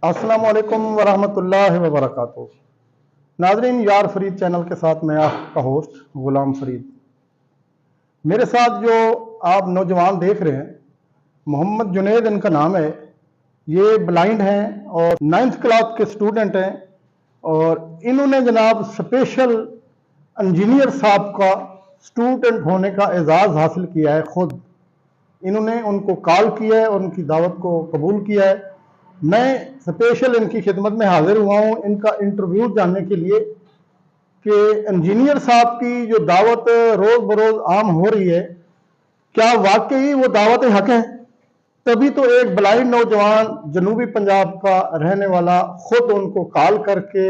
अस्सलाम वालेकुम वरहमतुल्लाहि वबरकातुहू। नाजरीन, यार फरीद चैनल के साथ मैं आपका होस्ट गुलाम फरीद। मेरे साथ जो आप नौजवान देख रहे हैं, मोहम्मद जुनैद इनका नाम है। ये ब्लाइंड हैं और 9th क्लास के स्टूडेंट हैं और इन्होंने जनाब स्पेशल इंजीनियर साहब का स्टूडेंट होने का एजाज़ हासिल किया है। खुद इन्होंने उनको कॉल किया है और उनकी दावत को कबूल किया है। मैं स्पेशल इनकी खिदमत में हाजिर हुआ हूँ इनका इंटरव्यू जानने के लिए कि इंजीनियर साहब की जो दावत रोज़ बरोज़ आम हो रही है, क्या वाकई वो दावत हक है? तभी तो एक ब्लाइंड नौजवान जनूबी पंजाब का रहने वाला खुद उनको कॉल करके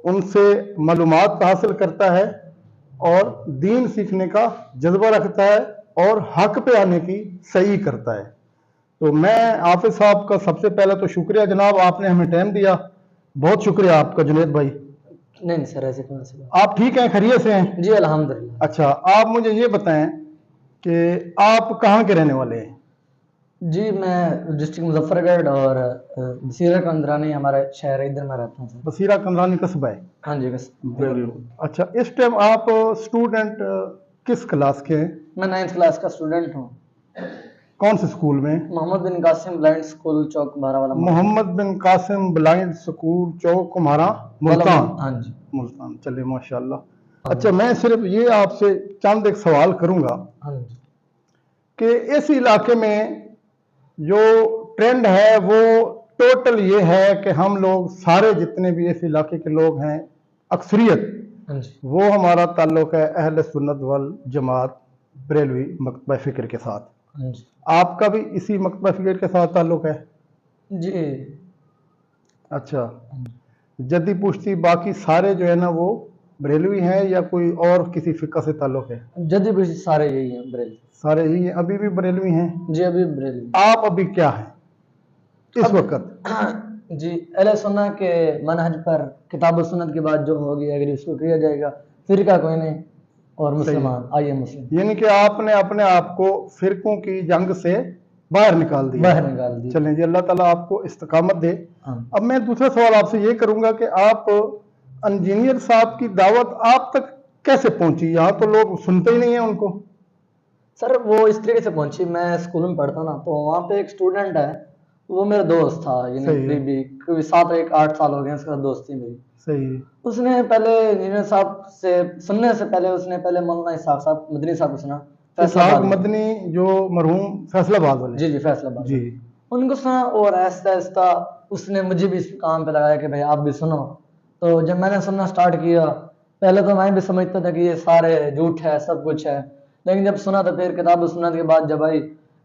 उनसे मालूमात हासिल करता है और दीन सीखने का जज्बा रखता है और हक पे आने की सही करता है। तो मैं हाफिज साहब का सबसे पहले तो शुक्रिया जनाब, आपने हमें टाइम दिया। बहुत शुक्रिया आपका जुनैद भाई। नहीं सर, ऐसे कौन सी बात। आप ठीक हैं, खैरियत से हैं? जी अल्हम्दुलिल्लाह। अच्छा, आप मुझे ये बताएं कि आप कहाँ के रहने वाले हैं? जी मैं डिस्ट्रिक्ट मुजफ्फरगढ़ और बसीरा कंदरानी हमारा शहर है, इधर मैं रहता हूँ सर। बसीरा कंदरानी कस्बा है? हाँ जी बस। अच्छा, इस टाइम आप स्टूडेंट किस क्लास के हैं? मैं 9th क्लास का स्टूडेंट हूँ। कौन से स्कूल में? मोहम्मद बिन कासिम ब्लाइंड स्कूल चौक कुम्हारा वाला। मोहम्मद बिन कासिम ब्लाइंड स्कूल चौक कुम्हारा, मुल्तान। हाँ जी मुल्तान, चलिए माशाल्लाह। अच्छा, मैं सिर्फ ये आपसे चंद एक सवाल करूंगा हाँ जी कि इस इलाके में जो ट्रेंड है वो टोटल ये है कि हम लोग सारे जितने भी इस इलाके के लोग हैं, अक्सरियत हाँ जी वो हमारा ताल्लुक है अहले सुन्नत वल जमात बरेलवी मकतबा फ़िक्र के साथ। हाँ जी आपका भी इसी मकतबा फ़िक्र के साथ ताल्लुक है? जी। अच्छा, जद्दी पुश्ती बाकी सारे जो है ना वो बरेलवी हैं या कोई और किसी फ़िक्र से ताल्लुक है? जदी भी सारे यही हैं, बरेली। सारे ही हैं, अभी भी बरेलवी हैं? जी अभी बरेली। आप अभी क्या हैं इस वक्त? जी अहले सुन्नत के मनहज पर किताब और सुन्नत के बाद जो होगी अगर उसको किया जाएगा, फिरका कोई नहीं और मुसलमान आइए मुस्लिम। यानी कि आपने अपने आप को फिरकों की जंग से बाहर निकाल दिया। बाहर निकाल दिया। चलें जी, अल्लाह ताला आपको इस्तकामत दे। हाँ। अब मैं दूसरा सवाल आपसे ये करूंगा कि आप इंजीनियर साहब की दावत आप तक कैसे पहुंची? यहाँ तो लोग सुनते ही नहीं है उनको। सर वो इस तरीके से पहुंची, मैं स्कूल में पढ़ता ना, तो वहाँ पे एक स्टूडेंट है, वो मेरा दोस्त था, यानी करीबी कभी 7-8 साल हो गए उसके साथ दोस्ती मेरी। सही। उसने पहले इंजीनियर साहब से सुनने से पहले उसने पहले मौलाना इसहाक साहब मदनी साहब को सुना। इसहाक मदनी जो मरहूम फैसलाबाद वाले। जी जी फैसलाबाद जी। उनको सुना और आहिस्ता आहिस्ता उसने मुझे भी इस काम पे लगाया कि भाई आप भी सुनो। तो जब मैंने सुनना स्टार्ट किया, पहले तो मैं भी समझता था कि ये सारे झूठ है, सब कुछ है, लेकिन जब सुना तो फिर किताब सुनने के बाद जब आई,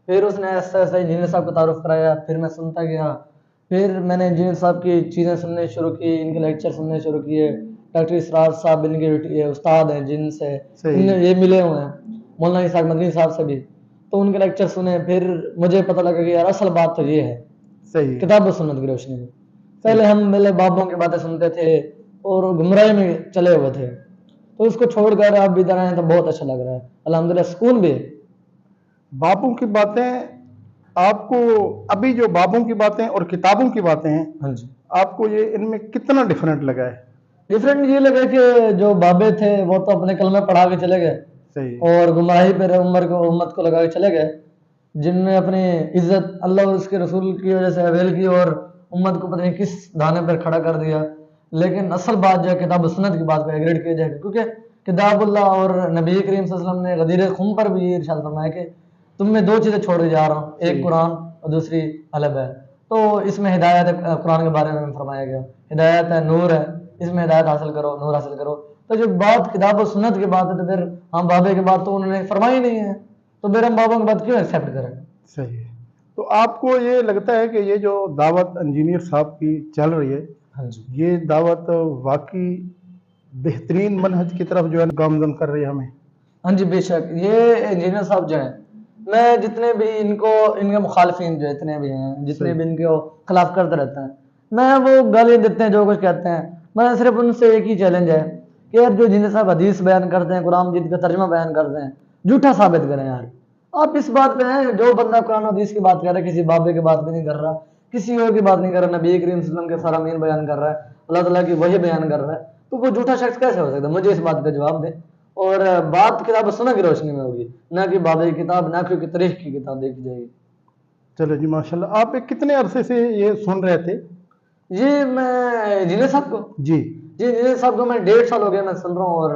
फिर उसने आहिस्ता आहिस्ता इंजीनियर साहब को तारुफ कराया, फिर मैं सुनता गया, फिर मैंने इंजीनियर साहब की चीज़ें सुनने शुरू की, इनके लेक्चर सुनने शुरू किए। डॉक्टर इसरार साहब इनके उस्ताद हैं जिनसे ये मिले हुए हैं, मौलाना इसहाक मदनी साहब से भी, तो उनके लेक्चर सुने। फिर मुझे पता लगा कि यार असल बात तो ये है। सही। किताब और सुन्नत की रोशनी में पहले हम मेरे बाबों की बातें सुनते थे और गुमराही में चले हुए थे, तो इसको छोड़कर आप इधर आए तो बहुत अच्छा लग रहा है, अल्हम्दुलिल्लाह सुकून भी है। बाबों की बातें आपको, अभी जो बाबों की बातें और किताबों की बातें हैं, हाँ जी, आपको ये इनमें कितना डिफरेंट लगा है? डिफरेंट ये लगा कि जो बाबे थे वो तो अपने कलमे पढ़ा के चले गए। सही। और गुमराही पर उम्मत को लगा के चले गए, जिनने अपनी इज्जत अल्लाह और उसके रसूल की वजह से अवेल की और उम्मत को पता नहीं किस दाने पर खड़ा कर दिया। लेकिन असल बात जो है किताब सुन्नत की बात पर एग्रेड किया जाएगा, क्योंकि किताबुल्लाह और नबी करीम सल्लल्लाहु अलैहि वसल्लम ने गदीर खुम पर भी ये इरशाद फरमाया कि तुम मैं दो चीज़ें छोड़ के जा रहा हूँ, एक कुरान और दूसरी अलब है। तो इसमें हिदायत है, कुरान के बारे में फरमाया गया हिदायत है, नूर है, इसमें हिदायत हासिल करो, नूर हासिल करो। तो जब बात किताब और सुन्नत की बात है तो फिर हम बाबे की बात तो उन्होंने फरमाई नहीं है, तो फिर हम बाबा की बात क्यों एक्सेप्ट करें? सही है। तो आपको ये लगता है कि ये जो दावत इंजीनियर साहब की चल रही है, हाँ जी, ये दावत वाकई बेहतरीन मनहज की तरफ जो है गामजन कर रही है हमें? हाँ जी बेशक। ये इंजीनियर साहब जो हैं, मैं जितने भी इनको इनके मुखालफिन जो इतने भी हैं, जितने भी इनके खिलाफ करते रहते हैं, मैं वो गाली देते हैं जो कुछ कहते हैं, मैं सिर्फ उनसे एक ही चैलेंज है कि यार जो इंजीनियर साहब हदीस बयान करते हैं, कुरान मजीद का तर्जुमा बयान करते हैं, झूठा साबित करें यार। आप इस बात पे हैं, जो बंदा कुरान हदीस की बात कर रहा है, किसी बाबे की बात भी नहीं कर रहा, کسی اور کی بات نہیں کر رہا, نبی کریم صلی اللہ علیہ وسلم کے فرامین بیان کر رہا ہے, اللہ تعالیٰ کی وحی بیان کر رہا ہے, تو وہ جھوٹا شخص کیسے ہو سکتا ہے؟ مجھے اس بات کا جواب دیں. اور بات کتاب و سنت کی روشنی میں ہوگی, نہ کہ باب کتاب, نہ کہ تاریخ کی کتاب دیکھی جائے گی. چلو جی ماشاءاللہ. آپ کتنے عرصے سے یہ سن رہے تھے؟ یہ میں انجینئر صاحب کو جی انجینئر صاحب کو میں 1.5 سال ہو گیا میں سن رہا ہوں, اور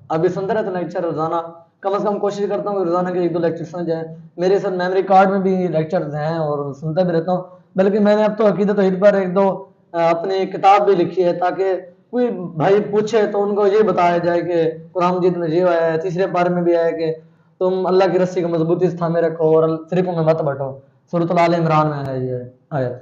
ابھی سنتا رہتا ہوں لیکچر روزانہ. کم از کم کوشش کرتا ہوں کہ روزانہ کے 1-2 لیکچر سن جائیں. میرے ساتھ میموری کارڈ میں بھی لیکچرز ہیں اور سنتا بھی رہتا ہوں. بلکہ میں نے اب تو عقیدت توحید پر 1-2 اپنی کتاب بھی لکھی ہے, تاکہ کوئی بھائی پوچھے تو ان کو یہ بتایا جائے کہ قرآن مجید میں یہ آیا ہے, 3 پارے میں بھی آیا ہے کہ تم اللہ کی رسی کو مضبوطی سے تھامے رکھو اور فرقوں میں مت بٹو. سورۃ آل عمران میں ہے یہ آیت.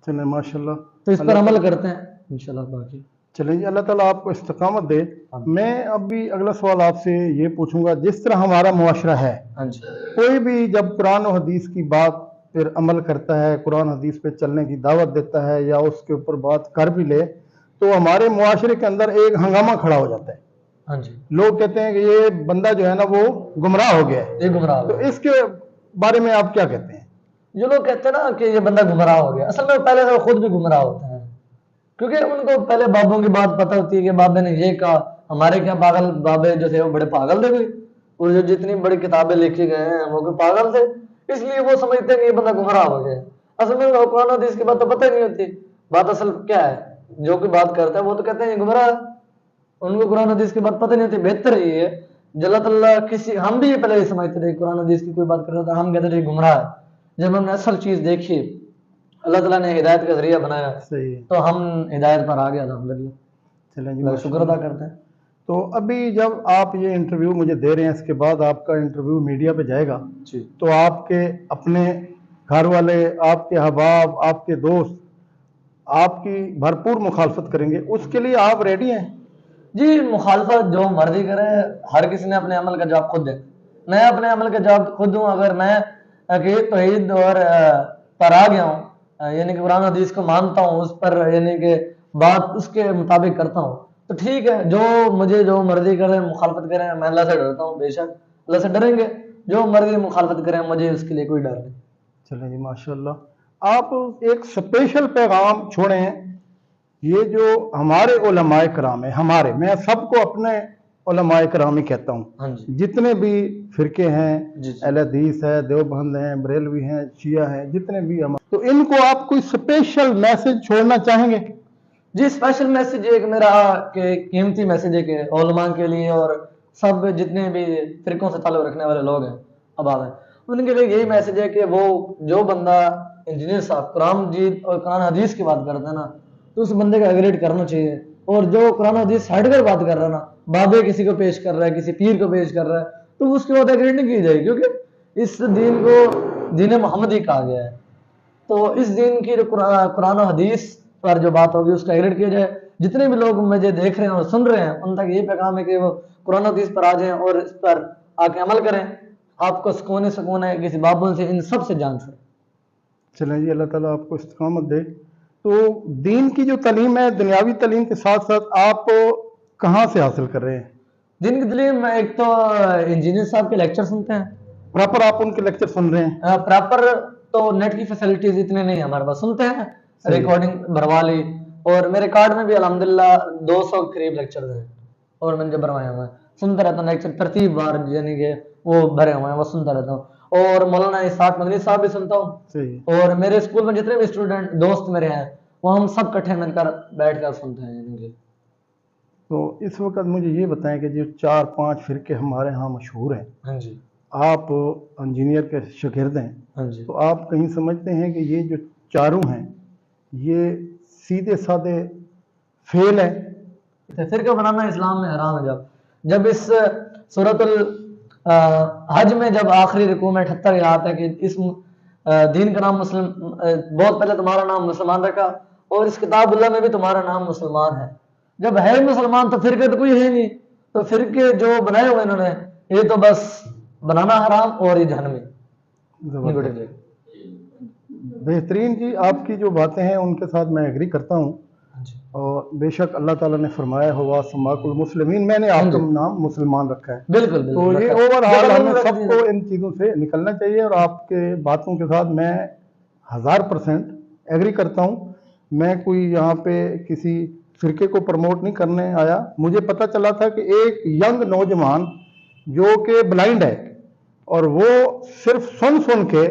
چلیں ماشاءاللہ, تو اس پر عمل کرتے ہیں انشاءاللہ. باقی چلیں جی, اللہ تعالیٰ آپ کو استقامت دے. میں اب بھی اگلا سوال آپ سے یہ پوچھوں گا, جس طرح ہمارا معاشرہ ہے, ہاں جی, کوئی بھی جب قرآن و حدیث کی بات پھر عمل کرتا ہے, قرآن حدیث پہ چلنے کی دعوت دیتا ہے یا اس کے اوپر بات کر بھی لے, تو ہمارے معاشرے کے اندر ایک ہنگامہ کھڑا ہو جاتا ہے. ہاں جی, لوگ کہتے ہیں کہ یہ بندہ جو ہے نا وہ گمراہ ہو گیا ہے. یہ گمراہ ہو تو گیا. اس کے بارے میں آپ کیا کہتے ہیں؟ جو لوگ کہتے ہیں نا کہ یہ بندہ گمراہ ہو گیا, اصل میں پہلے سے خود بھی گمراہ ہوتے ہیں, کیونکہ ان کو پہلے بابوں کی بات پتہ ہوتی ہے کہ بابے نے یہ کہا. ہمارے کیا پاگل بابے جو تھے وہ بڑے پاگل تھے کوئی, اور جو جتنی بڑی کتابیں لکھی گئے ہیں وہ کوئی پاگل تھے, اس لیے وہ سمجھتے ہیں کہ یہ بندہ گمراہ ہو گیا. اصل میں قرآن حدیث کی بات تو پتہ ہی نہیں ہوتی. بات اصل کیا ہے, جو کوئی بات کرتا ہے وہ تو کہتے ہیں یہ گمراہ ہے, ان کو قرآن حدیث کی بات پتہ نہیں ہوتی. بہتر یہ ہے اللہ تعالیٰ کسی, ہم بھی پہلے یہ سمجھتے تھے قرآن حدیث کی کوئی بات کرتا تھا ہم کہتے تھے گمراہ ہے. جب ہم نے اصل چیز دیکھی, اللہ تعالیٰ نے ہدایت کا ذریعہ بنایا, صحیح, تو ہم ہدایت پر آ گیا الحمدللہ. چلیں جی اللہ کا شکر ادا کرتے ہیں. تو ابھی جب آپ یہ انٹرویو مجھے دے رہے ہیں, اس کے بعد آپ کا انٹرویو میڈیا پہ جائے گا, جی, تو آپ کے اپنے گھر والے, آپ کے احباب, آپ کے دوست آپ کی بھرپور مخالفت کریں گے, اس کے لیے آپ ریڈی ہیں؟ جی, مخالفت جو مرضی کرے, ہر کسی نے اپنے عمل کا جواب خود دے. میں اپنے عمل کا جواب خود دوں. اگر میں عقیدت توحید اور پر آ گیا ہوں, یعنی کہ قرآن حدیث کو مانتا ہوں, اس پر یعنی کہ بات اس کے مطابق کرتا ہوں, تو ٹھیک ہے. جو مجھے جو مرضی کریں, مخالفت کریں, میں اللہ سے ڈرتا ہوں, بے شک اللہ سے ڈریں گے. جو مرضی مخالفت کریں, مجھے اس کے لیے کوئی ڈر نہیں. چلیں جی ماشاءاللہ. آپ ایک سپیشل پیغام چھوڑیں. یہ جو ہمارے علماء کرام ہیں, میں سب کو اپنے علماء کرام ہی کہتا ہوں, ہاں جی, جتنے بھی فرقے ہیں, جی, اہل حدیث ہے, دیوبند ہیں, بریلوی ہیں, شیعہ ہیں, جتنے بھی تو ان کو آپ کوئی سپیشل میسج چھوڑنا چاہیں گے؟ جی, اسپیشل میسج ایک میرا کہ قیمتی میسج ہے کہ علماء کے لیے اور سب جتنے بھی فرقوں سے تعلق رکھنے والے لوگ ہیں اب ہیں, ان کے لیے یہی میسج ہے کہ وہ جو بندہ انجینئر صاحب قرآن مجید اور قرآن حدیث کی بات کرتا ہے نا, تو اس بندے کا ایگریڈ کرنا چاہیے. اور جو قرآن حدیث ہٹ کر بات کر رہا ہے نا, بابے کسی کو پیش کر رہا ہے, کسی پیر کو پیش کر رہا ہے, تو اس کے بعد ایگریڈ نہیں کی جائے, کیونکہ اس دین کو دین محمدی کہا گیا ہے. تو اس دین کی جو قرآن و حدیث پر جو بات ہوگی اس کا ایگریڈ کیا جائے. جتنے بھی لوگ مجھے دیکھ رہے ہیں اور سن رہے ہیں, ان تک یہ پیغام ہے کہ وہ قرآن و حدیث پر آ جائیں اور اس پر آ کے عمل کریں. آپ کو سکون ہے کسی بابل سے, ان سب سے جان سے. چلیں جی, اللہ تعالیٰ آپ کو استقامت دے. تو دین کی جو تعلیم ہے, دنیاوی تعلیم کے ساتھ ساتھ آپ کہاں سے حاصل کر رہے ہیں؟ دین کی تعلیم ایک تو انجینئر صاحب کے لیکچر سنتے ہیں. پراپر آپ ان کے لیکچر سن رہے ہیں؟ پراپر تو نیٹ کی فیسلٹیز اتنے نہیں ہیں ہمارے پاس, سنتے ہیں, ریکارڈنگ بھروا لی, اور میرے کارڈ میں بھی الحمدللہ 200 قریب لیکچرز ہیں, اور میں نے جو بھروائے ہوئے ہیں سنتا رہتا ہوں لیکچر ترتیب بار, یعنی کہ وہ بھرے ہوئے ہیں وہ سنتا رہتا ہوں. اور مولانا اسحاق مدنی صاحب بھی سنتا ہوں. اور میرے اسکول میں جتنے بھی اسٹوڈنٹ دوست میرے ہیں, وہ ہم سب کٹھے مل کر بیٹھ کر سنتے ہیں. تو اس وقت مجھے یہ بتائیں کہ جو 4-5 فرقے ہمارے ہاں مشہور ہیں, ہاں جی, آپ انجینئر کے شاگرد ہیں, ہاں جی, تو آپ کہیں سمجھتے ہیں کہ یہ جو چاروں ہیں یہ سیدھے سادے فیل ہیں؟ فرقہ بنانا اسلام میں حرام ہے. جب اس سورۃ الحج میں جب آخری رکوع میں 78 آتا ہے کہ اس دین کا نام مسلم, بہت پہلے تمہارا نام مسلمان رکھا, اور اس کتاب اللہ میں بھی تمہارا نام مسلمان ہے. جب ہے مسلمان تو فرقے تو کوئی ہے نہیں, تو فرقے جو بنائے ہوئے انہوں نے, یہ تو بس بنانا حرام اور یہ جہنمی. بہترین جی, آپ کی جو باتیں ہیں ان کے ساتھ میں ایگری کرتا ہوں, اور بے شک اللہ تعالیٰ نے فرمایا ہوا سماک المسلمین, میں نے آپ کا نام مسلمان رکھا ہے. بالکل, تو یہ اوور آل ہمیں سب کو ان چیزوں سے نکلنا چاہیے, اور آپ کے باتوں کے ساتھ میں 1000% एग्री करता हूँ। मैं कोई यहाँ पे किसी फिरके को प्रमोट नहीं करने आया। मुझे पता चला था कि एक यंग नौजवान जो कि ब्लाइंड है और वो सिर्फ सुन सुन के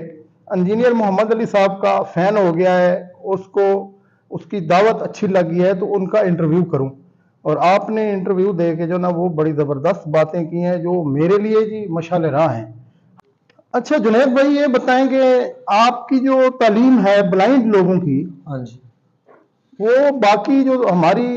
इंजीनियर मोहम्मद अली साहब का फ़ैन हो गया है, उसको उसकी दावत अच्छी लगी है तो उनका इंटरव्यू करूं। और आपने इंटरव्यू दे के जो ना वो बड़ी ज़बरदस्त बातें की हैं जो मेरे लिए जी मशाल राह हैं। अच्छा जुनैद भाई, ये बताएं कि आपकी जो तालीम है ब्लाइंड लोगों की, हाँ जी। वो बाकी जो हमारी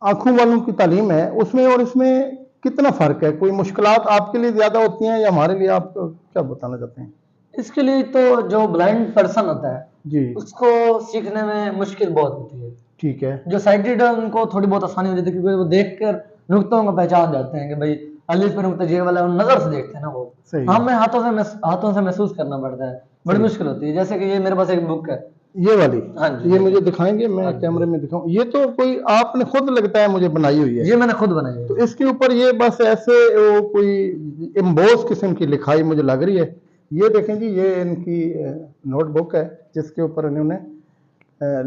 आंखों वालों की तालीम है उसमें और इसमें कितना फ़र्क है? कोई मुश्किलात आपके लिए ज़्यादा होती हैं या हमारे लिए? आप क्या बताना चाहते हैं? इसके लिए तो जो ब्लाइंड पर्सन होता है जी उसको सीखने में मुश्किल बहुत होती है। ठीक है। जो साइटेड है उनको थोड़ी बहुत आसानी हो जाती है क्योंकि वो देख कर नुक्तों को पहचान जाते हैं कि भाई अलिफ पे नुक्ता जे वाला, नजर से देखते हैं ना वो। सही। हमें हाथों से महसूस करना पड़ता है, बड़ी मुश्किल होती है। जैसे कि ये मेरे पास एक बुक है, ये वाली? हाँ जी, ये हाँ मुझे जी। दिखाएंगे? मैं हाँ जी। कैमरे में दिखाऊं? ये तो कोई आपने खुद लगता है मुझे बनाई हुई है। ये मैंने खुद बनाई है। तो इसके ऊपर ये बस ऐसे वो कोई एम्बोस किस्म की लिखाई मुझे लग रही है। ये देखें जी, ये इनकी नोटबुक है जिसके ऊपर इन्होंने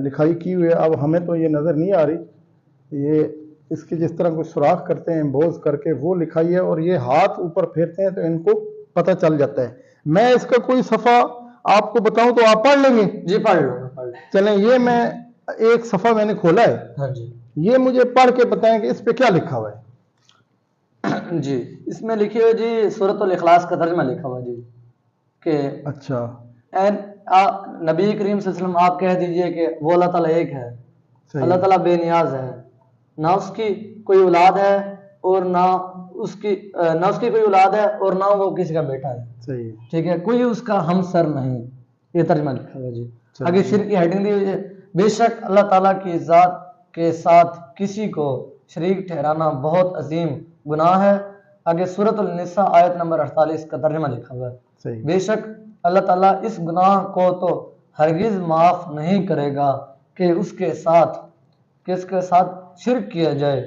लिखाई की हुई है। अब हमें तो ये नज़र नहीं आ रही। ये इसके जिस तरह कोई सुराख करते हैं एम्बोस करके वो लिखाई है और ये हाथ ऊपर फेरते हैं तो इनको पता चल जाता है। मैं इसका कोई सफ़ा आपको बताऊं तो आप पढ़ लेंगे? जी पढ़ लो, पढ़ लो। चलें, ये मैं एक सफ़ा मैंने खोला है। हाँ जी। ये मुझे पढ़ के बताएं कि इस पे क्या लिखा हुआ है। जी इसमें लिखी हुई जी सूरतुल इखलास का तर्जमा लिखा हुआ जी कि अच्छा। नबी करीम सल्लल्लाहु अलैहि वसल्लम आप कह दीजिए कि वो अल्लाह ताला एक है, सही। अल्लाह ताला बेनियाज है, ना उसकी कोई औलाद है और ना उसकी कोई औलाद है और ना वो किसी का बेटा है। सही। ठीक है, कोई उसका हमसर नहीं। ये तर्जमा लिखा हुआ जी। आगे शिर्क की हेडिंग दी हुई है, बेशक अल्लाह ताला की ज़ात के साथ किसी को शरीक ठहराना बहुत अजीम गुनाह है। आगे सूरतुल निसा आयत नंबर 48 का तर्जमा लिखा हुआ है। सही। बेशक अल्लाह ताला इस गुनाह को तो हरगिज माफ नहीं करेगा कि उसके साथ शिर्क किया जाए,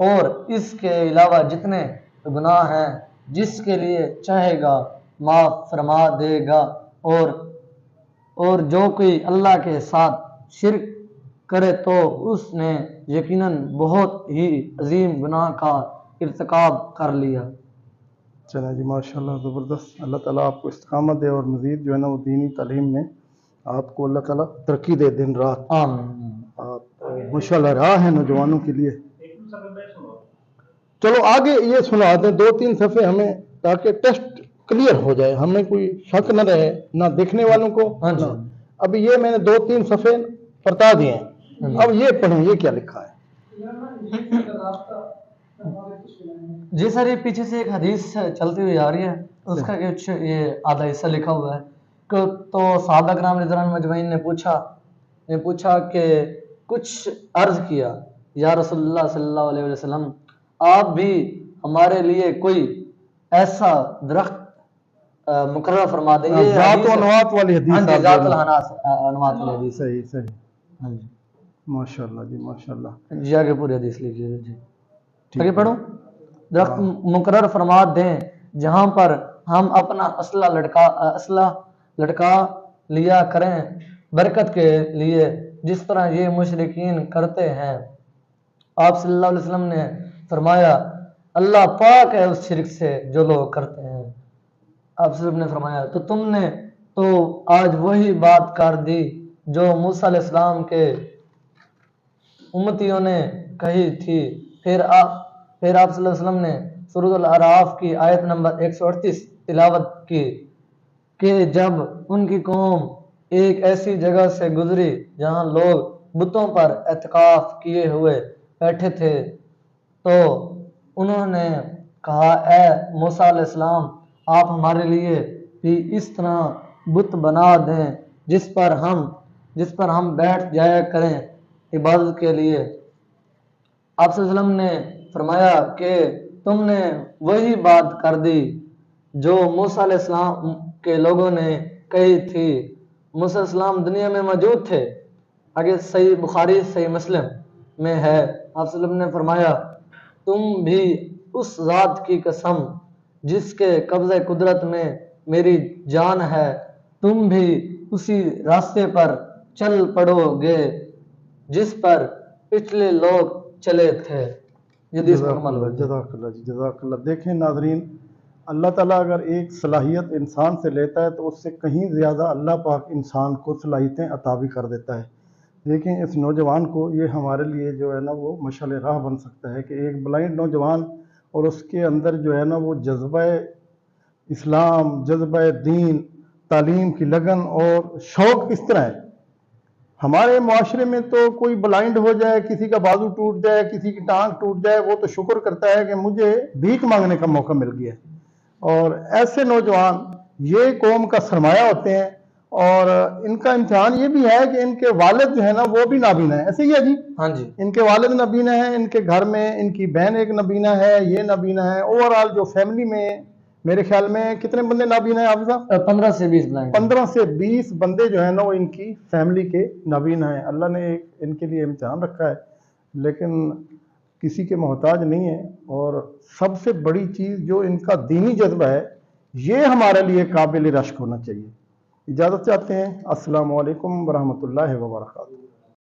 और इसके अलावा जितने गुनाह हैं जिसके लिए चाहेगा माफ फरमा देगा। और जो कोई अल्लाह के साथ शिर्क करे तो उसने यकीनन बहुत ही अजीम गुनाह का इर्तिकाब कर लिया। चलें जी, माशाल्लाह ज़बरदस्त। अल्लाह ताला आपको इस्तिकामत दे और मज़ीद जो है ना वो दीनी तालीम में आपको अल्लाह ताला तरक्की दे दिन रात। आमीन। आप माशाल्लाह राह है नौजवानों के लिए। चलो आगे ये सुना दें 2-3 सफ़े हमें, ताकि टेस्ट क्लियर हो जाए, हमें कोई शक न रहे ना देखने वालों को। हाँ जी। अभी ये मैंने 2-3 सफ़े बता दिए हैं, अब ये पढ़ें ये क्या लिखा है। जी सर, ये पीछे से एक हदीस चलती हुई आ रही है, उसका कुछ ये आधा हिस्सा लिखा हुआ है कि तो सहाबा किराम रिज़वानुल्लाह मजमईन ने पूछा कि कुछ अर्ज किया, या रसूलुल्लाह सल्लल्लाहु अलैहि वसल्लम आप भी हमारे लिए कोई ऐसा दरख्त मुकर्रर फरमा दें। ये ज़ात व अनवात वाली हदीस। हाँ जी, ज़ात व अनवात वाली हदीस। सही सही। हाँ जी, माशाल्लाह जी माशाल्लाह। जी आगे पूरी हदीस लिखिए जी। आगे पढ़ो। दरख्त मुकर्रर फरमा दें जहां पर हम अपना असला लटका लिया करें बरकत के लिए, जिस तरह ये मुशरिकीन करते हैं। आप सल्लल्लाहु अलैहि वसल्लम ने फरमाया अल्लाह पाक है उस शिरक से जो लोग करते हैं। आप सल्लल्लाहु अलैहि वसल्लम ने फरमाया तो तुमने तो आज वही बात कर दी जो मूसा अलैहिस्सलाम के उम्मतियों ने कही थी। फिर आप सल्लल्लाहु अलैहि वसल्लम ने सूरह अल-अराफ की आयत नंबर 138 तिलावत की कि जब उनकी कौम एक ऐसी जगह से गुजरी जहां लोग बुतों पर एतकाफ किए हुए बैठे थे, तो उन्होंने कहा ए मूसा अलैहिस्सलाम, आप हमारे लिए भी इस तरह बुत बना दें जिस पर हम बैठ जाया करें इबादत के लिए। आप सल्लल्लाहु अलैहि वसल्लम ने फरमाया कि तुमने वही बात कर दी जो मूसा अलैहिस्सलाम के लोगों ने कही थी। मूसा अलैहिस्सलाम दुनिया में मौजूद थे। आगे सही बुखारी सही मुस्लिम में है, आप सल्लल्लाहु अलैहि वसल्लम ने फरमाया तुम भी उस ज़ात की कसम जिसके कब्ज़े कुदरत में मेरी जान है, तुम भी उसी रास्ते पर चल पड़ोगे जिस पर पिछले लोग चले थे। ये हदीस मुकम्मल हुई। जज़ाकल्लाह जी, जज़ाकल्लाह। देखें नाज़रीन, अल्लाह ताला अगर एक सलाहियत इंसान से लेता है तो उससे कहीं ज़्यादा अल्लाह पाक इंसान को सलाहियतें अता भी कर देता है। देखें इस नौजवान को, ये हमारे लिए जो है ना वो मशाल राह बन सकता है कि एक ब्लाइंड नौजवान और उसके अंदर जो है ना वो जज्बा इस्लाम, जज्बा दीन, तालीम की लगन और शौक़ किस तरह है। हमारे मुआशरे में तो कोई ब्लाइंड हो जाए, किसी का बाजू टूट जाए, किसी की टांग टूट जाए, वो तो शुक्र करता है कि मुझे भीख मांगने का मौका मिल गया। और ऐसे नौजवान ये कौम का सरमाया होते हैं, और इनका इम्तिहान ये भी है कि इनके वालिद जो है ना वो भी नाबीना है। ऐसे ही है जी, हाँ जी, इनके वालिद नबीना है, इनके घर में इनकी बहन एक नबीना है, ये नबीना है। ओवरऑल जो फैमिली में मेरे ख्याल में कितने बंदे नाबीना है आप साहब? 15 से 20 ब्लाइंड। 15 से 20 बंदे जो है ना वो इनकी फैमिली के नबीना हैं। अल्लाह ने एक इनके लिए इम्तिहान रखा है, लेकिन किसी के मोहताज नहीं है। और सबसे बड़ी चीज़ जो इनका दीनी जज्बा है, ये हमारे लिए काबिल रश्क होना चाहिए। इजाज़त चाहते हैं। अस्सलामु अलैकुम वरहमतुल्लाहि व बरकातुहू।